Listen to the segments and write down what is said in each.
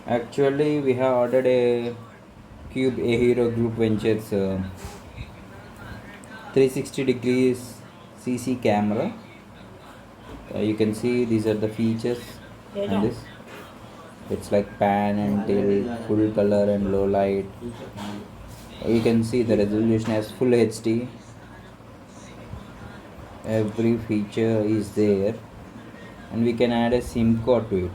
Actually, we have ordered a Cube A Hero Group Ventures 360 degrees CC camera. You can see these are the features and this. It's like pan and tilt, full color and low light. You can see the resolution as full HD. Every feature is there, and we can add a SIM card to it.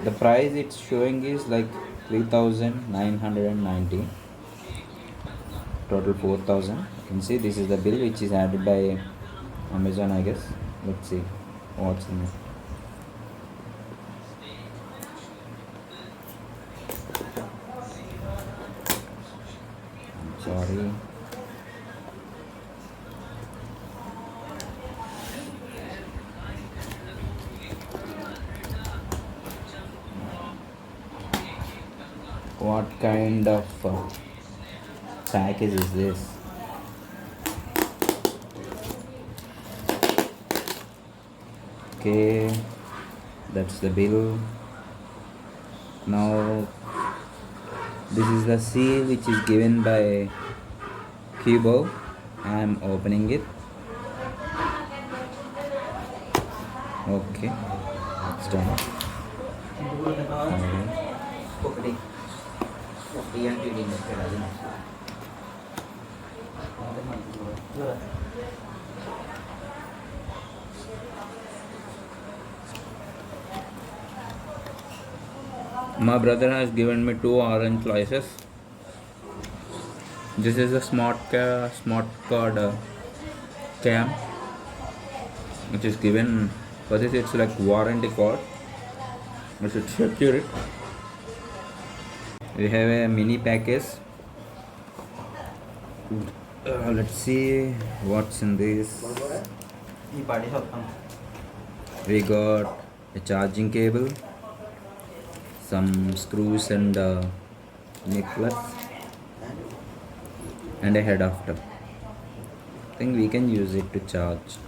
The price it's showing is like 3,990, total 4,000. You can see this is the bill which is added by Amazon, I guess. Let's see what's in it. Sorry. What kind of package is this? Okay, that's the bill. Now this is the seal which is given by Qubo. I am opening it. Okay, it's done. Okay. My brother has given me 2 orange slices. This is a smart card cam which is given for this. It's like warranty card. We should secure it. We have a mini package. Let's see what's in this. We got a charging cable, some screws and nipples, and a head after. I think we can use it to charge.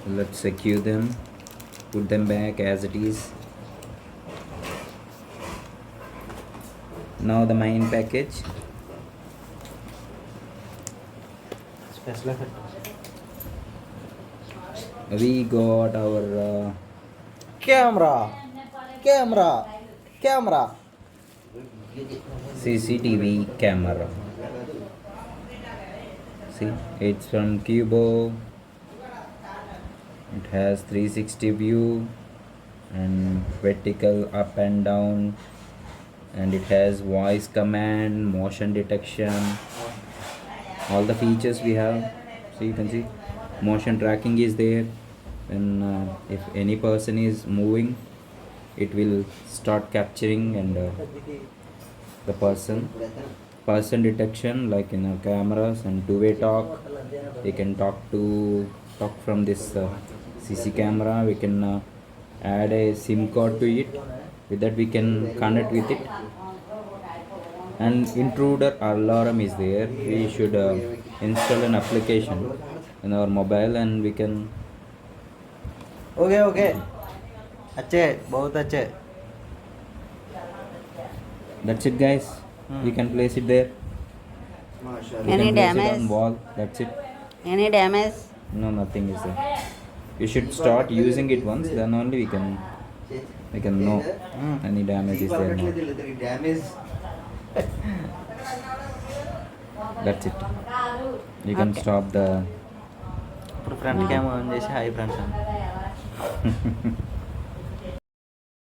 Let's secure them, put them back as it is. Now the main package. We got our camera CCTV camera. See, it's from Qubo. It has 360 view and vertical up and down, and it has voice command, motion detection, all the features we have. So you can see motion tracking is there, and if any person is moving, it will start capturing, and the person detection, like in our cameras, and two-way talk. We can talk from this CC camera. We can add a SIM card to it. With that we can connect with it. And intruder alarm is there. We should install an application in our mobile, and we can. okay अच्छे बहुत अच्छे That's it, guys. You can place it there. You Any can place it damage? on wall. That's it. Any damage? No, nothing is there. You should start using it once, then only we can know any damage is there or not. That's it. You can Okay. stop the ఇప్పుడు front cam on చేసి hi friends